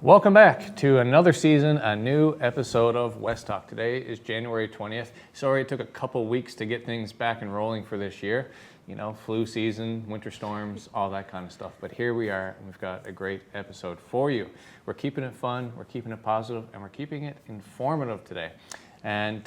Welcome back to another season, a new episode of West Talk. Today is January 20th. Sorry it took a couple weeks to get things back and rolling for this year. You know, flu season, winter storms, all that kind of stuff. But here we are, and we've got a great episode for you. We're keeping it fun, we're keeping it positive, and we're keeping it informative today. And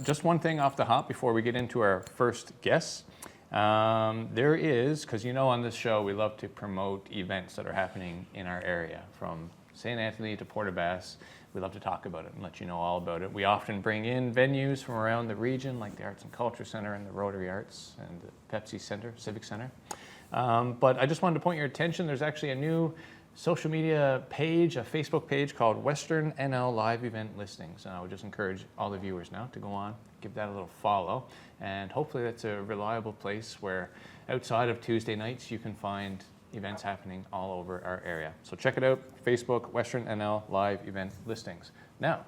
just one thing off the hop before we get into our first guest. There is, because you know on this show we love to promote events that are happening in our area, from St. Anthony to Port aux Basques. We love to talk about it and let you know all about it. We often bring in venues from around the region, like the Arts and Culture Center and the Rotary Arts and the Pepsi Center, Civic Center. But I just wanted to point your attention, there's actually a new social media page, a Facebook page called Western NL Live Event Listings. And I would just encourage all the viewers now to go on, give that a little follow. And hopefully that's a reliable place where outside of Tuesday nights, you can find events happening all over our area. So check it out, Facebook, Western NL Live Event Listings. Now,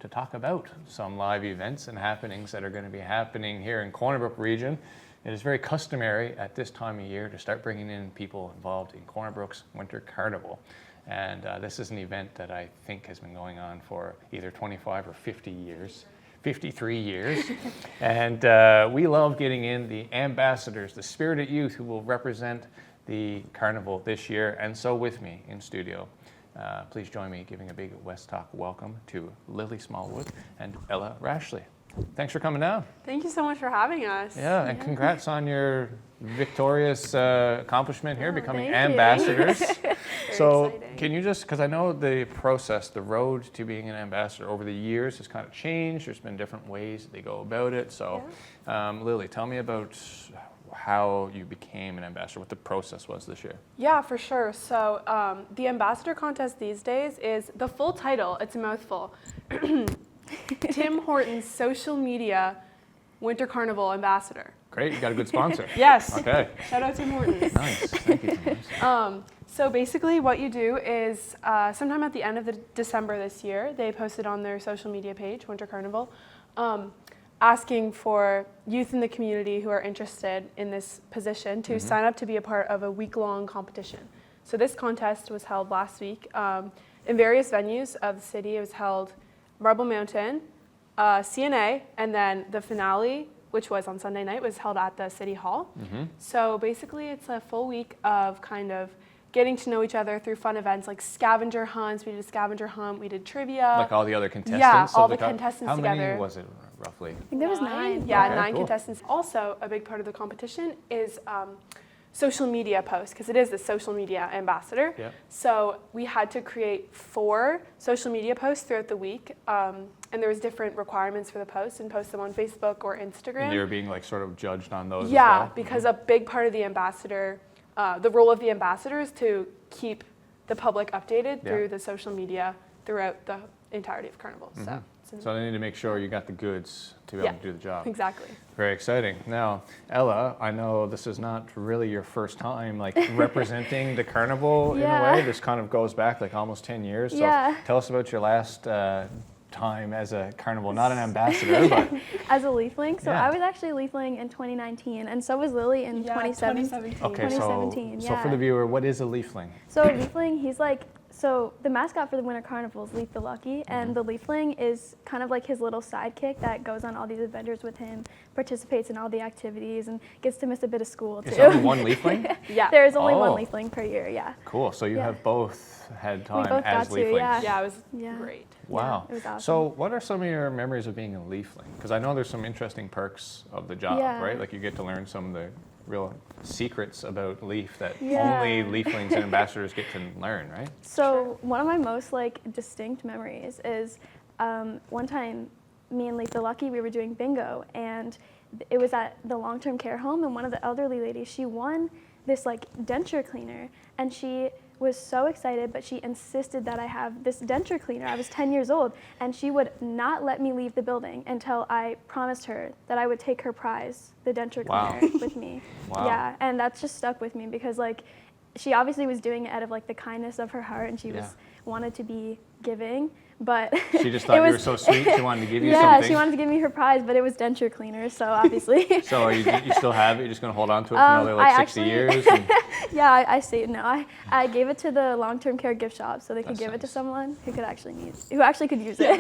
to talk about some live events and happenings that are going to be happening here in Corner Brook region, it is very customary at this time of year to start bringing in people involved in Corner Brook's Winter Carnival. And this is an event that I think has been going on for either 25 or 50 years. 53 years. And we love getting in the ambassadors, the spirited youth who will represent the carnival this year. And so with me in studio, please join me giving a big West Talk welcome to Lily Smallwood and Ella Rashley. Thanks for coming down. Thank you so much for having us. Yeah, and congrats on your victorious accomplishment here, becoming thank ambassadors. So exciting. can you just, because I know the process, the road to being an ambassador over the years has kind of changed. There's been different ways that they go about it. So Lily, tell me about how you became an ambassador, what the process was this year. Yeah, for sure. So the ambassador contest these days is the full title. It's a mouthful. Tim Hortons Social Media Winter Carnival Ambassador. Great, you got a good sponsor. Yes. Okay. Shout out Tim Hortons. Nice, thank you, Tim. So basically what you do is sometime at the end of December this year, they posted on their social media page, Winter Carnival, asking for youth in the community who are interested in this position to sign up to be a part of a week-long competition. So this contest was held last week in various venues of the city. It was held Marble Mountain, CNA, and then the finale, which was on Sunday night, was held at the City Hall. So basically it's a full week of kind of getting to know each other through fun events like scavenger hunts. We did a scavenger hunt, we did trivia. Like all the other contestants? Yeah, all of the co- contestants How together. many was it, roughly? I think there was 9. Yeah, Okay, 9 cool. contestants. Also, a big part of the competition is social media posts, because it is the social media ambassador. Yeah. So we had to create 4 social media posts throughout the week, and there was different requirements for the posts, and post them on Facebook or Instagram. And you were being like sort of judged on those as Yeah, well? because a big part of the ambassador, the role of the ambassador is to keep the public updated through the social media throughout the entirety of Carnival. So they need to make sure you got the goods to be able to do the job. Exactly. Very exciting. Now, Ella, I know this is not really your first time like representing the carnival in a way. This kind of goes back like almost 10 years. So tell us about your last time as a carnival, not an ambassador, but As a leafling. So I was actually leafling in 2019, and so was Lily in 2017. okay. 2017, So for the viewer, what is a leafling? So a leafling, he's like, so the mascot for the Winter Carnival is Leaf the Lucky, and the leafling is kind of like his little sidekick that goes on all these adventures with him, participates in all the activities, and gets to miss a bit of school too. Is there only one leafling? Yeah. There is only one Oh. leafling per year, yeah. Cool. So you have both had time both as got to, leaflings. Yeah, it was Yeah. great. Wow. it was awesome. So what are some of your memories of being a leafling? Because I know there's some interesting perks of the job, Yeah. right? Like you get to learn some of the real secrets about leaf that Yeah. only leaflings and ambassadors get to learn, right? So one of my most like distinct memories is one time me and Leaf the Lucky, we were doing bingo, and it was at the long-term care home, and one of the elderly ladies, she won this like denture cleaner, and she was so excited, but she insisted that I have this denture cleaner. I was 10 years old, and she would not let me leave the building until I promised her that I would take her prize, the denture cleaner, with me. Wow. Yeah, and that's just stuck with me because like she obviously was doing it out of like the kindness of her heart, and she was wanted to be giving, but She just thought you were so sweet, she wanted to give you yeah, something. she wanted to give me her prize, but it was denture cleaner, so obviously. So are you still have it? You're just going to hold on to it for another like 60 years? Yeah, I saved. No, I gave it to the long-term care gift shop so they could That's give it to nice. someone who actually could use it.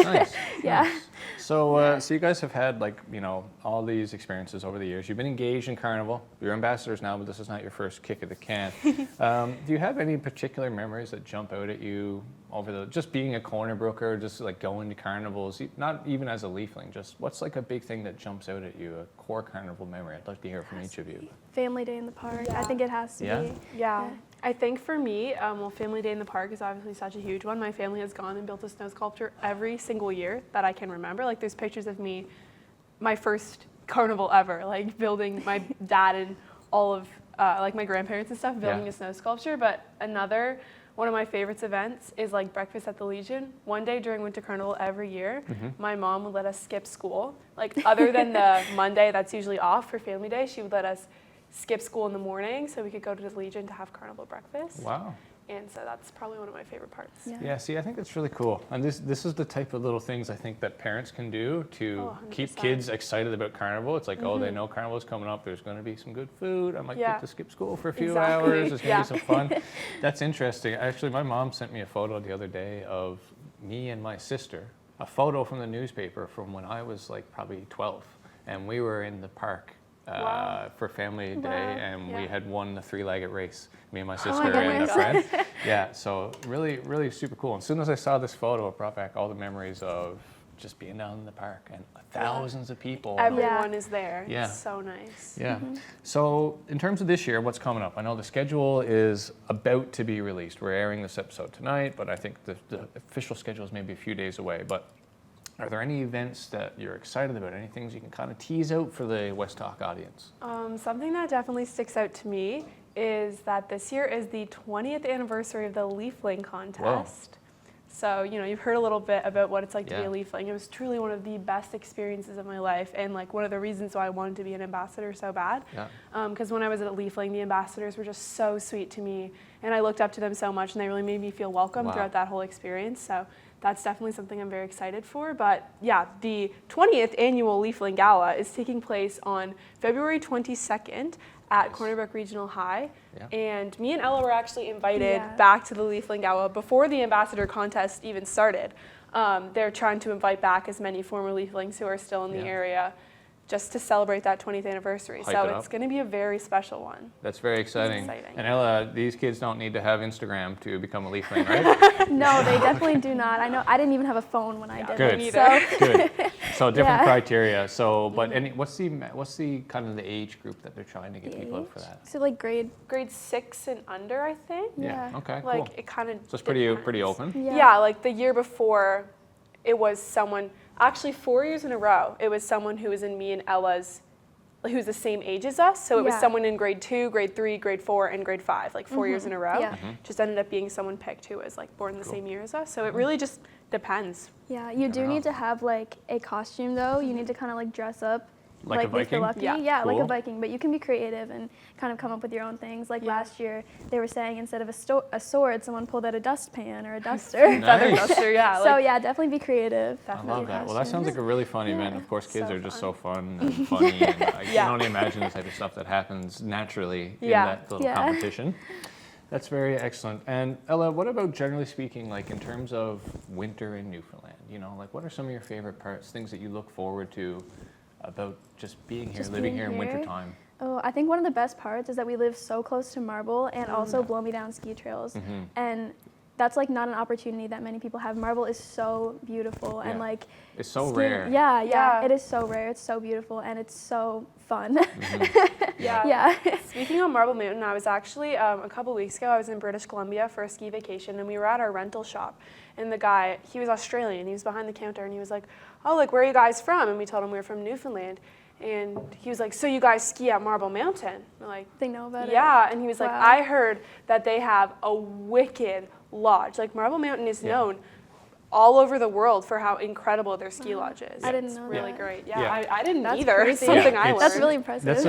Nice. Yeah. Nice. So, so you guys have had like, you know, all these experiences over the years. You've been engaged in Carnival. You're ambassadors now, but this is not your first kick of the can. Do you have any particular memories that jump out at you over just being a corner broker, just like going to carnivals, not even as a leafling, just what's like a big thing that jumps out at you, a core carnival memory? I'd like to hear from each of you. Family day in the park. Yeah. I think it has to Yeah? be. Yeah. I think for me, well, Family Day in the Park is obviously such a huge one. My family has gone and built a snow sculpture every single year that I can remember. Like there's pictures of me, my first carnival ever, like building my dad and all of like my grandparents and stuff, building Yeah. a snow sculpture. But another one of my favorites events is like breakfast at the Legion. One day during Winter Carnival every year, my mom would let us skip school. Like other than the Monday that's usually off for Family Day, she would let us skip school in the morning so we could go to the Legion to have carnival breakfast. Wow. And so that's probably one of my favorite parts. Yeah. Yeah, see, I think that's really cool. And this is the type of little things I think that parents can do to Oh, keep 100%. kids excited about Carnival. It's like, oh, they know Carnival's coming up. There's going to be some good food. I might Yeah. get to skip school for a few Exactly. hours. There's going to be Yeah. some fun. That's interesting. Actually, my mom sent me a photo the other day of me and my sister, a photo from the newspaper from when I was like probably 12. And we were in the park Wow. for Family Day, Wow. and we Yeah. had won the 3-legged race, me and my my sister and a goodness. friend. Yeah, so really, really super cool. And as soon as I saw this photo, it brought back all the memories of just being down in the park and thousands of people. Everyone is there. Yeah. It's so nice. Yeah. So in terms of this year, what's coming up? I know the schedule is about to be released. We're airing this episode tonight, but I think the official schedule is maybe a few days away. But are there any events that you're excited about? Any things you can kind of tease out for the West Talk audience? Something that definitely sticks out to me is that this year is the 20th anniversary of the Leafling contest. So, you know, you've heard a little bit about what it's like to be Yeah. a Leafling. It was truly one of the best experiences of my life and like one of the reasons why I wanted to be an ambassador so bad. Yeah. Because when I was at Leafling, the ambassadors were just so sweet to me and I looked up to them so much and they really made me feel welcome Wow. throughout that whole experience. So that's definitely something I'm very excited for. But yeah, the 20th annual Leafling Gala is taking place on February 22nd at Corner Brook Regional High. Yeah. And me and Ella were actually invited Yeah. back to the Leafling Gala before the ambassador contest even started. They're trying to invite back as many former Leaflings who are still in the Yeah. area just to celebrate that 20th anniversary. Hype So it it's up. going to be a very special one. That's very exciting. exciting. And Ella, these kids don't need to have Instagram to become a Leafling, right? No, they definitely do not. I know. I didn't even have a phone when I did Good. it. neither. So Good. So different Yeah. criteria. So, but what's the kind of the age group that they're trying to get The people out for age? that? So like grade. Grade 6 and under, I think. Yeah. Okay. Cool. Like it kind of. So it's pretty open. Yeah, like the year before, it was someone, actually 4 years in a row, it was someone who was in me and Ella's, who's the same age as us. So it was Yeah. someone in grade 2, grade 3, grade 4, and grade 5, like 4 years in a row. Yeah. Just ended up being someone picked who was like born the same year as us. So it really just depends. Yeah, you do Never know. need to have like a costume though. You need to kind of like dress up Like a Leaf the Viking? Lucky. Yeah. Like Cool. a Viking, but you can be creative and kind of come up with your own things. Like Yeah. last year, they were saying instead of a sword, someone pulled out a dustpan or a duster. Feather Nice. duster, yeah. So like, yeah, definitely be creative. I definitely. love that. Well, that sounds like a really fun event. Of course, kids So are just fun. so fun and funny, and I Yeah. can only imagine the type of stuff that happens naturally in Yeah. that little Yeah. competition. That's very excellent. And Ella, what about generally speaking, like in terms of winter in Newfoundland? You know, like what are some of your favorite parts, things that you look forward to about just being here, Just living being here in here? wintertime? Oh, I think one of the best parts is that we live so close to Marble and also Blow Me Down ski trails. And that's like not an opportunity that many people have. Marble is so beautiful and Yeah. like It's so skiing- rare. Yeah, Yeah. it is so rare. It's so beautiful and it's so fun. Yeah. yeah. Speaking of Marble Mountain, I was actually, a couple weeks ago, I was in British Columbia for a ski vacation, and we were at our rental shop. And the guy, he was Australian, he was behind the counter, and he was like, oh, like, where are you guys from? And we told him we were from Newfoundland. And he was like, so you guys ski at Marble Mountain? We're like, They know about it. yeah. And he was like, Wow. I heard that they have a wicked lodge. Like, Marble Mountain is Yeah. known all over the world for how incredible their ski lodge is. I didn't It's know really that. great. Yeah, Yeah. I didn't That's either. crazy. Something Yeah, I it's- learned. That's really impressive. That's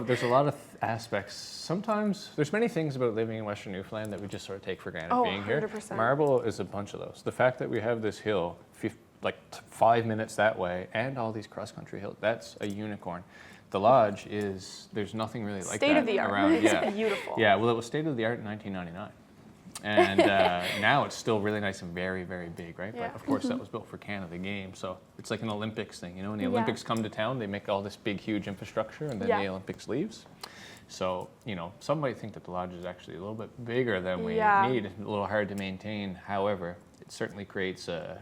there's a lot of aspects. Sometimes there's many things about living in Western Newfoundland that we just sort of take for granted Oh, being here. 100%. Marble is a bunch of those. The fact that we have this hill, 5 minutes that way, and all these cross-country hills, that's a unicorn. The lodge there's nothing really like State that of the art. around. It's Yeah. beautiful. Yeah, well, it was state of the art in 1999. And now it's still really nice and very, very big, right? Yeah. But of course, that was built for Canada Games. So it's like an Olympics thing. You know, when the Yeah. Olympics come to town, they make all this big, huge infrastructure, and then Yeah. the Olympics leaves. So, some might think that the lodge is actually a little bit bigger than we Yeah. need, a little hard to maintain. However, it certainly creates a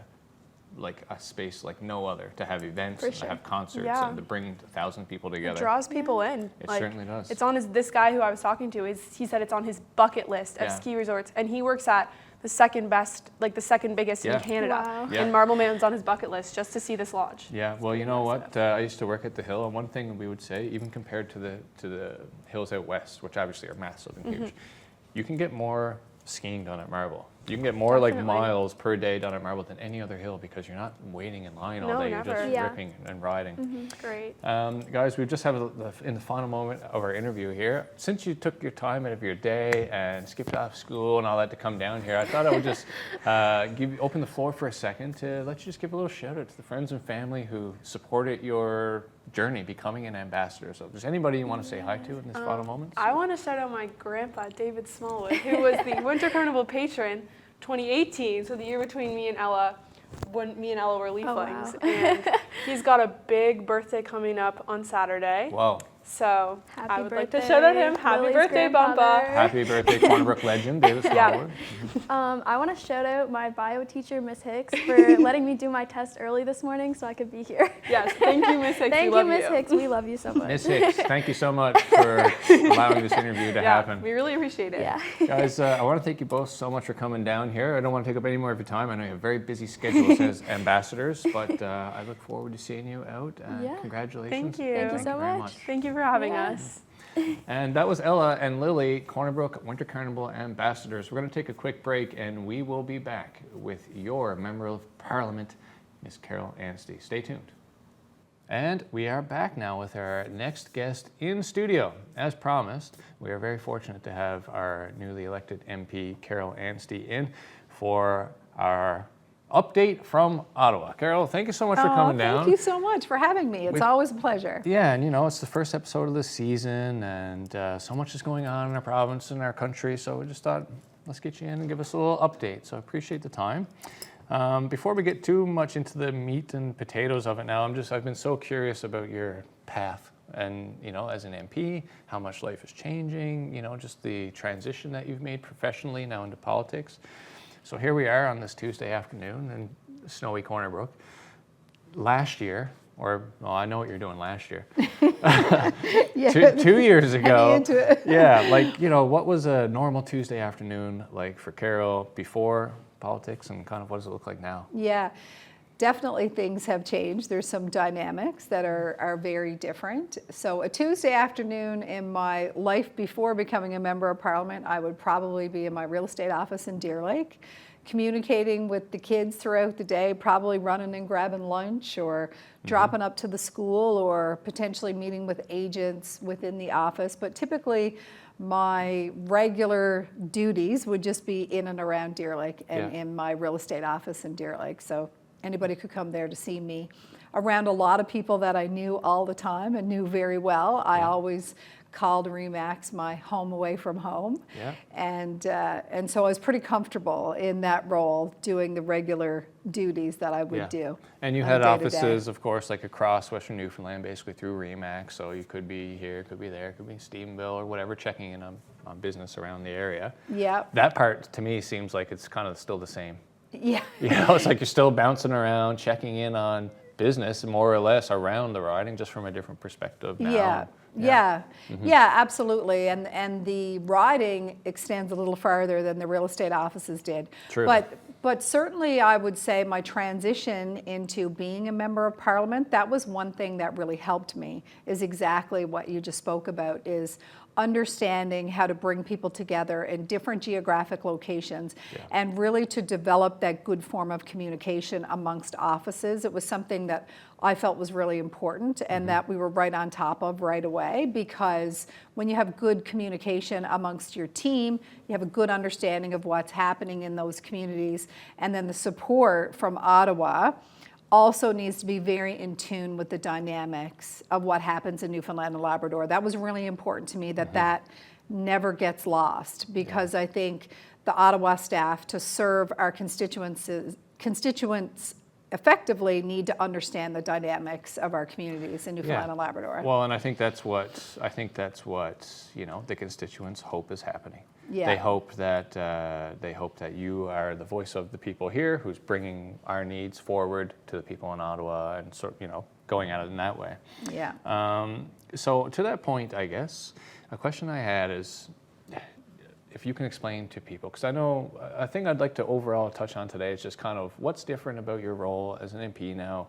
space like no other to have events For and sure. to have concerts Yeah. and to bring 1,000 people It together. draws people in. It certainly does. It's on this guy who I was talking to, he said it's on his bucket list of Yeah. ski resorts, and he works at the second best, the second biggest Yeah. in Canada. Wow. Yeah. And Marbleman's on his bucket list just to see this lodge. Yeah, well, you know what? I used to work at the Hill, and one thing we would say, even compared to the hills out west, which obviously are massive and huge, you can get more skiing done at Marble. You can get more Definitely. miles per day done at Marble than any other hill because you're not waiting in line all No, day. never. You're just Yeah. ripping and riding. Great. Guys, we just have in the final moment of our interview here. Since you took your time out of your day and skipped off school and all that to come down here, I thought I would just open the floor for a second to let you just give a little shout out to the friends and family who supported your journey becoming an ambassador. So if there's anybody you want to say hi to in this final moment? I want to shout out my grandpa, David Smallwood, who was the Winter Carnival patron 2018, so the year between me and Ella, when me and Ella were leaflings. wow. And he's got a big birthday coming up on Saturday. Wow. So Happy I would like to birthday, shout out him. Happy Lily's birthday, grandfather. Bumpa. Happy birthday, Corner Brook legend, David Yeah. Smallwood. I want to shout out my bio teacher, Miss Hicks, for letting me do my test early this morning so I could be here. Yes, thank you, Miss Hicks. Thank we you, love Miss Hicks. We love you so much. Miss Hicks, thank you so much for allowing this interview to Yeah, happen. we really appreciate it. Yeah. Guys, I want to thank you both so much for coming down here. I don't want to take up any more of your time. I know you have very busy schedules as ambassadors, but I look forward to seeing you out. Yeah. Congratulations. Thank you. Thank you so very much. Thank you for having Yeah. us. And that was Ella and Lily, Corner Brook Winter Carnival ambassadors. We're going to take a quick break, and we will be back with your Member of Parliament, Miss Carol Anstey. Stay tuned. And we are back now with our next guest in studio. As promised, we are very fortunate to have our newly elected MP, Carol Anstey, in for our update from Ottawa. Carol, thank you so much for coming down. Thank you so much for having me. It's always a pleasure. Yeah, and it's the first episode of the season, and so much is going on in our province and our country, so we just thought, let's get you in and give us a little update. So I appreciate the time. Before we get too much into the meat and potatoes of it now, I've been so curious about your path and, as an MP, how much life is changing, just the transition that you've made professionally now into politics. So here we are on this Tuesday afternoon in snowy Corner Brook. Last year, I know what you're doing last year. Yeah. 2 years ago. into it. Yeah, what was a normal Tuesday afternoon like for Carol before politics, and kind of what does it look like now? Yeah, definitely things have changed. There's some dynamics that are very different. So a Tuesday afternoon in my life before becoming a member of Parliament, I would probably be in my real estate office in Deer Lake, communicating with the kids throughout the day, probably running and grabbing lunch or dropping up to the school or potentially meeting with agents within the office. But typically my regular duties would just be in and around Deer Lake and Yeah. in my real estate office in Deer Lake. So anybody could come there to see me. Around a lot of people that I knew all the time and knew very well. I always called Remax my home away from home. Yeah. And so I was pretty comfortable in that role doing the regular duties that I would do. And you on had a day-to-day. offices, of course, like across Western Newfoundland, basically through Remax. So you could be here, could be there, could be in Stephenville or whatever, checking in on business around the area. Yeah. That part to me seems like it's kind of still the same. Yeah. It's like you're still bouncing around, checking in on business more or less around the riding, just from a different perspective now. Yeah, absolutely. And the riding extends a little farther than the real estate offices did. True. But certainly I would say my transition into being a member of Parliament, that was one thing that really helped me, is exactly what you just spoke about, is understanding how to bring people together in different geographic locations and really to develop that good form of communication amongst offices. It was something that I felt was really important and that we were right on top of right away, because when you have good communication amongst your team, you have a good understanding of what's happening in those communities, and then the support from Ottawa also needs to be very in tune with the dynamics of what happens in Newfoundland and Labrador. That was really important to me, that never gets lost, because I think the Ottawa staff, to serve our constituents effectively, need to understand the dynamics of our communities in Newfoundland and Labrador. Well, and I think that's what the constituents hope is happening. Yeah. They hope that you are the voice of the people here, who's bringing our needs forward to the people in Ottawa, and going at it in that way. Yeah. So to that point, I guess a question I had is, if you can explain to people, because I think I'd like to overall touch on today is just kind of what's different about your role as an MP now.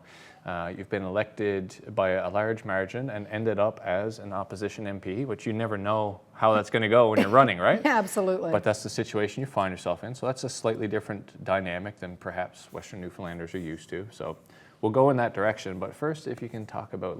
You've been elected by a large margin and ended up as an opposition MP, which you never know how that's going to go when you're running, right? Absolutely. But that's the situation you find yourself in. So that's a slightly different dynamic than perhaps Western Newfoundlanders are used to. So we'll go in that direction. But first, if you can talk about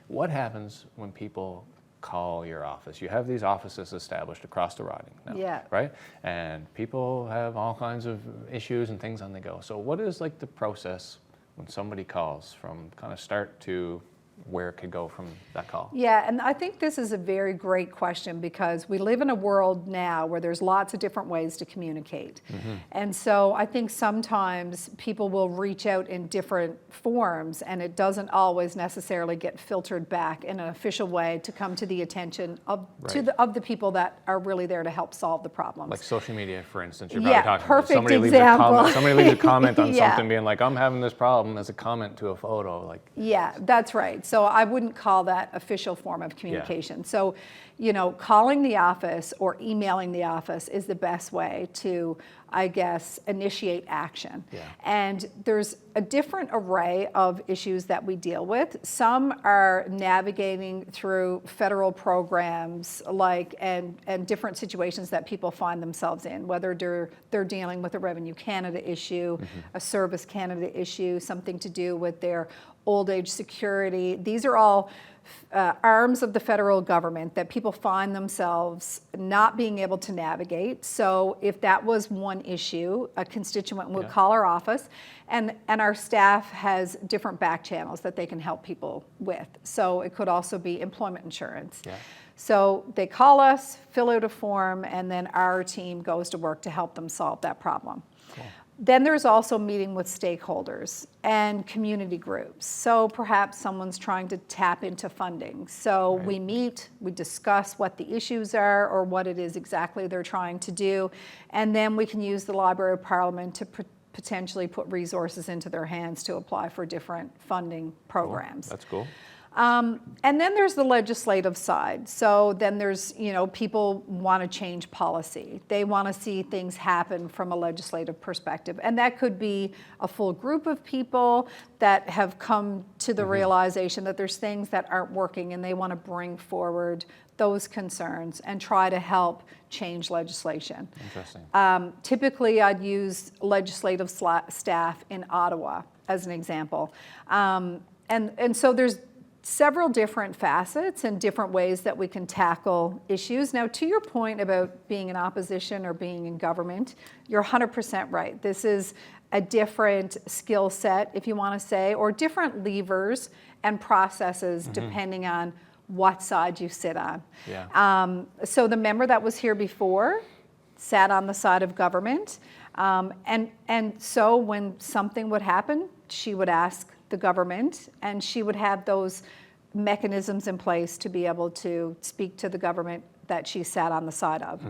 what happens when people call your office. You have these offices established across the riding now, right? And people have all kinds of issues and things on the go. So what is the process when somebody calls from kind of start to where it could go from that call? Yeah, and I think this is a very great question, because we live in a world now where there's lots of different ways to communicate. And so I think sometimes people will reach out in different forms, and it doesn't always necessarily get filtered back in an official way to come to the attention of the people that are really there to help solve the problems. Like social media, for instance, you're probably talking perfect about. Somebody leaves a comment on something being like, I'm having this problem, as a comment to a photo. Yeah, that's right. So I wouldn't call that official form of communication. Yeah. So, calling the office or emailing the office is the best way to, I guess, initiate action. Yeah. And there's a different array of issues that we deal with. Some are navigating through federal programs, and different situations that people find themselves in, whether they're dealing with a Revenue Canada issue, a Service Canada issue, something to do with their old age security. These are all arms of the federal government that people find themselves not being able to navigate. So if that was one issue, a constituent would call our office, and our staff has different back channels that they can help people with. So it could also be employment insurance. Yeah. So they call us, fill out a form, and then our team goes to work to help them solve that problem. Cool. Then there's also meeting with stakeholders and community groups. So perhaps someone's trying to tap into funding. So we meet, we discuss what the issues are or what it is exactly they're trying to do, and then we can use the Library of Parliament to potentially put resources into their hands to apply for different funding programs. Cool. That's cool. And then there's the legislative side. So then there's, people want to change policy. They want to see things happen from a legislative perspective. And that could be a full group of people that have come to the realization that there's things that aren't working, and they want to bring forward those concerns and try to help change legislation. Interesting. Typically, I'd use legislative staff in Ottawa as an example. And so there's several different facets and different ways that we can tackle issues. Now, to your point about being in opposition or being in government, you're 100% right. This is a different skill set, if you want to say, or different levers and processes depending on what side you sit on. Yeah. So the member that was here before sat on the side of government, and so when something would happen, she would ask the government, and she would have those mechanisms in place to be able to speak to the government that she sat on the side of.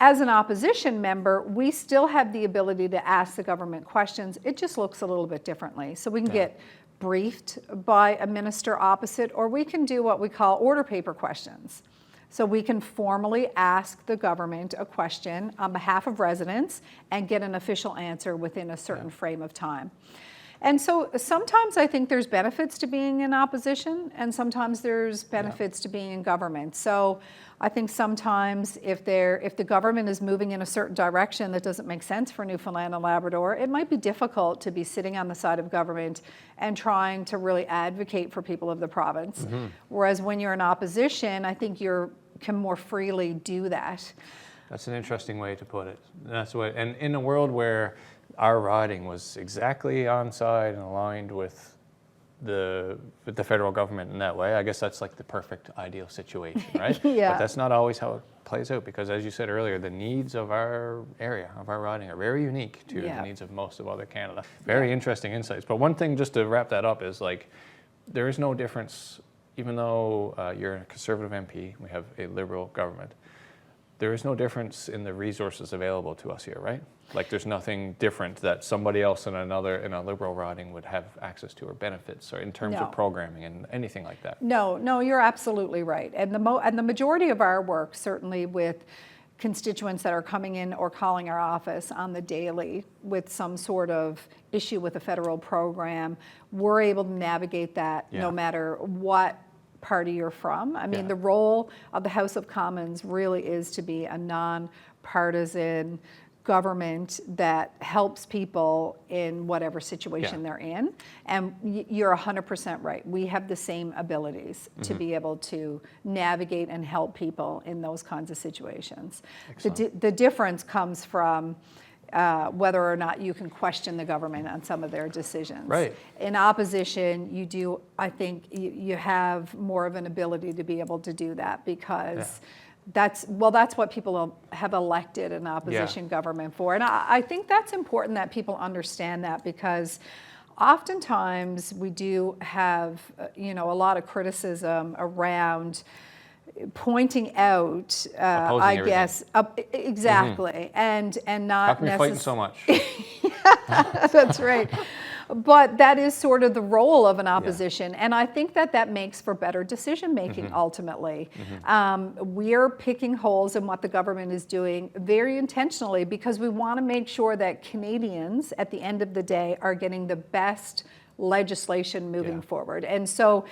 As an opposition member, we still have the ability to ask the government questions. It just looks a little bit differently. So we can get briefed by a minister opposite, or we can do what we call order paper questions. So we can formally ask the government a question on behalf of residents and get an official answer within a certain frame of time. And so sometimes I think there's benefits to being in opposition, and sometimes there's benefits to being in government. So I think sometimes if the government is moving in a certain direction that doesn't make sense for Newfoundland and Labrador, it might be difficult to be sitting on the side of government and trying to really advocate for people of the province. Whereas when you're in opposition, I think you can more freely do that. That's an interesting way to put it. And in a world where our riding was exactly on side and aligned with the federal government in that way, I guess that's like the perfect ideal situation, right? Yeah. But that's not always how it plays out, because as you said earlier, the needs of our area, of our riding, are very unique to the needs of most of other Canada. Very interesting insights. But one thing, just to wrap that up, is like there is no difference, even though you're a Conservative MP, we have a Liberal government, there is no difference in the resources available to us here, right? Like there's nothing different that somebody else in a Liberal riding would have access to or benefits, or in terms of programming and anything like that. No, you're absolutely right. And the majority of our work, certainly with constituents that are coming in or calling our office on the daily with some sort of issue with a federal program, we're able to navigate that no matter what party you're from. I mean, the role of the House of Commons really is to be a non-partisan government that helps people in whatever situation they're in. And you're 100% right. We have the same abilities to be able to navigate and help people in those kinds of situations. The difference comes from whether or not you can question the government on some of their decisions. Right. In opposition, you do, I think you have more of an ability to be able to do that, because that's what people have elected an opposition government for. And I think that's important that people understand that, because oftentimes we do have, a lot of criticism around pointing out, I guess, exactly, and not How come you're fighting so much? That's right. But that is sort of the role of an opposition. And I think that makes for better decision making ultimately. We're picking holes in what the government is doing very intentionally, because we want to make sure that Canadians at the end of the day are getting the best legislation moving forward. And so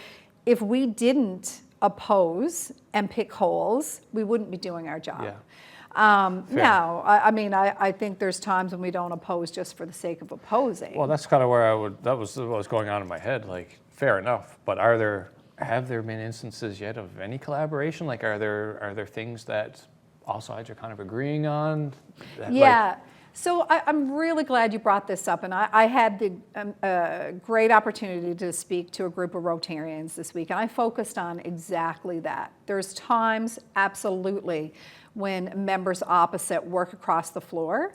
if we didn't oppose and pick holes, we wouldn't be doing our job. Now, I think there's times when we don't oppose just for the sake of opposing. Well, that's kind of where that was what was going on in my head. Like, fair enough, but have there been instances yet of any collaboration? Like, are there things that all sides are kind of agreeing on? So I'm really glad you brought this up, and I had the great opportunity to speak to a group of Rotarians this week, and I focused on exactly that. There's times, absolutely, when members opposite work across the floor.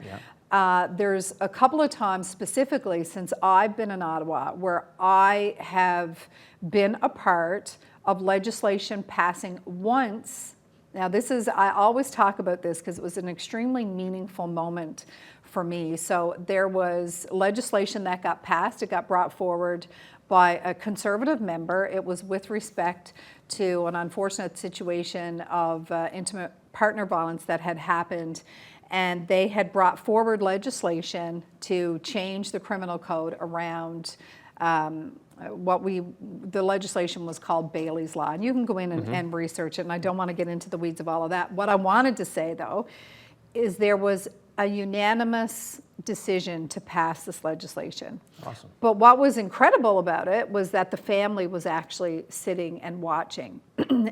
There's a couple of times specifically since I've been in Ottawa where I have been a part of legislation passing once. Now I always talk about this because it was an extremely meaningful moment for me. So there was legislation that got passed, it got brought forward by a Conservative member. It was with respect to an unfortunate situation of intimate partner violence that had happened. And they had brought forward legislation to change the criminal code around the legislation was called Bailey's Law. And you can go in and research it, and I don't want to get into the weeds of all of that. What I wanted to say, though, is there was a unanimous decision to pass this legislation. Awesome. But what was incredible about it was that the family was actually sitting and watching.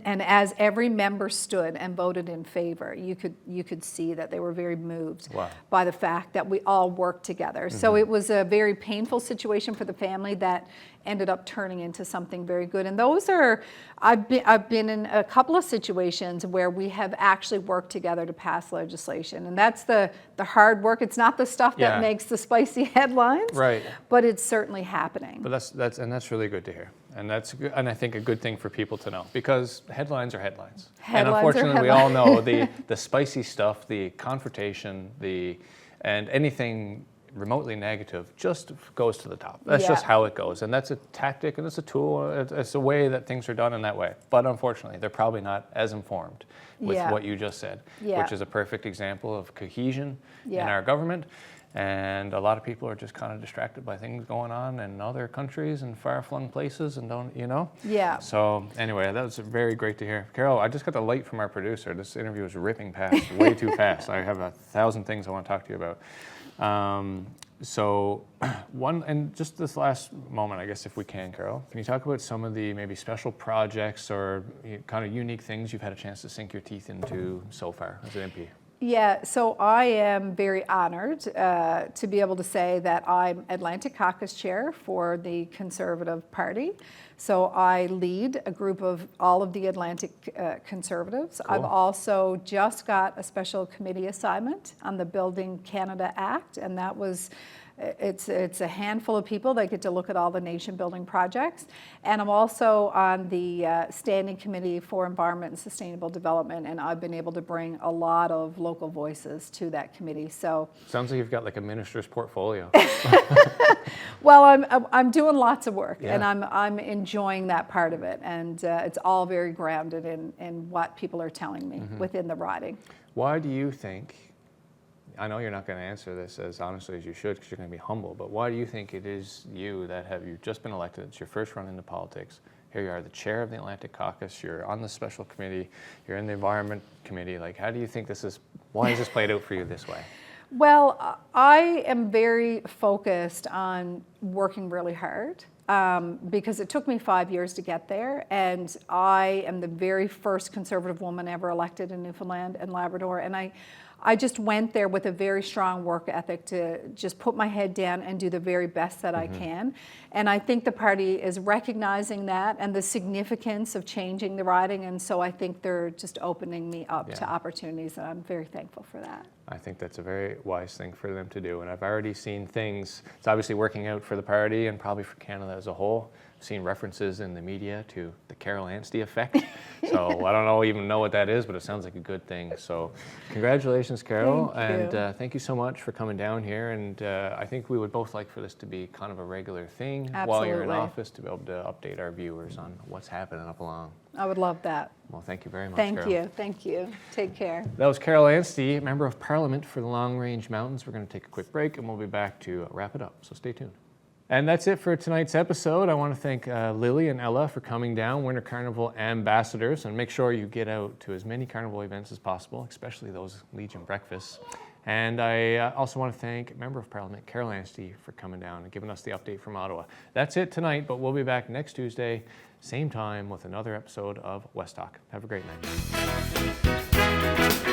And as every member stood and voted in favor, you could see that they were very moved by the fact that we all worked together. So it was a very painful situation for the family that ended up turning into something very good. And those are, I've been in a couple of situations where we have actually worked together to pass legislation. And that's the hard work. It's not the stuff that makes the spicy headlines, right? But it's certainly happening. But that's really good to hear. And that's good, and I think a good thing for people to know, because headlines are headlines. And unfortunately, we all know the spicy stuff, the confrontation, and anything remotely negative just goes to the top. That's just how it goes. And that's a tactic and it's a tool. It's a way that things are done in that way. But unfortunately, they're probably not as informed with what you just said, which is a perfect example of cohesion in our government. And a lot of people are just kind of distracted by things going on in other countries and far-flung places and don't, Yeah. So anyway, that was very great to hear. Carol, I just got the light from our producer. This interview was ripping past way too fast. I have 1,000 things I want to talk to you about. And just this last moment, I guess if we can, Carol, can you talk about some of the maybe special projects or kind of unique things you've had a chance to sink your teeth into so far as an MP? Yeah, so I am very honored to be able to say that I'm Atlantic Caucus Chair for the Conservative Party. So I lead a group of all of the Atlantic Conservatives. Cool. I've also just got a special committee assignment on the Building Canada Act, and that was it's a handful of people that get to look at all the nation building projects. And I'm also on the Standing Committee for Environment and Sustainable Development, and I've been able to bring a lot of local voices to that committee. So sounds like you've got like a minister's portfolio. well, I'm doing lots of work, Yeah. and I'm enjoying that part of it, and it's all very grounded in what people are telling me within the riding. Why do you think, I know you're not going to answer this as honestly as you should because you're going to be humble, but why do you think it is you've just been elected, it's your first run into politics, here you are, the chair of the Atlantic Caucus, you're on the special committee, you're in the Environment Committee, like how do you think why has this played out for you this way? Well, I am very focused on working really hard because it took me 5 years to get there, and I am the very first Conservative woman ever elected in Newfoundland and Labrador, and I just went there with a very strong work ethic to just put my head down and do the very best that I can. And I think the party is recognizing that and the significance of changing the riding, and so I think they're just opening me up to opportunities, and I'm very thankful for that. I think that's a very wise thing for them to do, and I've already seen things, it's obviously working out for the party and probably for Canada as a whole. I've seen references in the media to the Carol Anstey effect. So I don't even know what that is, but it sounds like a good thing. So congratulations, Carol. Thank you. And thank you so much for coming down here. And I think we would both like for this to be kind of a regular thing while you're in Absolutely. office, to be able to update our viewers on what's happening up along. I would love that. Well, thank you very much, Thank Carol. you. Thank you. Take care. That was Carol Anstey, Member of Parliament for the Long Range Mountains. We're going to take a quick break and we'll be back to wrap it up, so stay tuned. And that's it for tonight's episode. I want to thank Lily and Ella for coming down, Winter Carnival ambassadors, and make sure you get out to as many carnival events as possible, especially those Legion breakfasts. And I also want to thank Member of Parliament Carol Anstey for coming down and giving us the update from Ottawa. That's it tonight, but we'll be back next Tuesday, same time, with another episode of West Talk. Have a great night.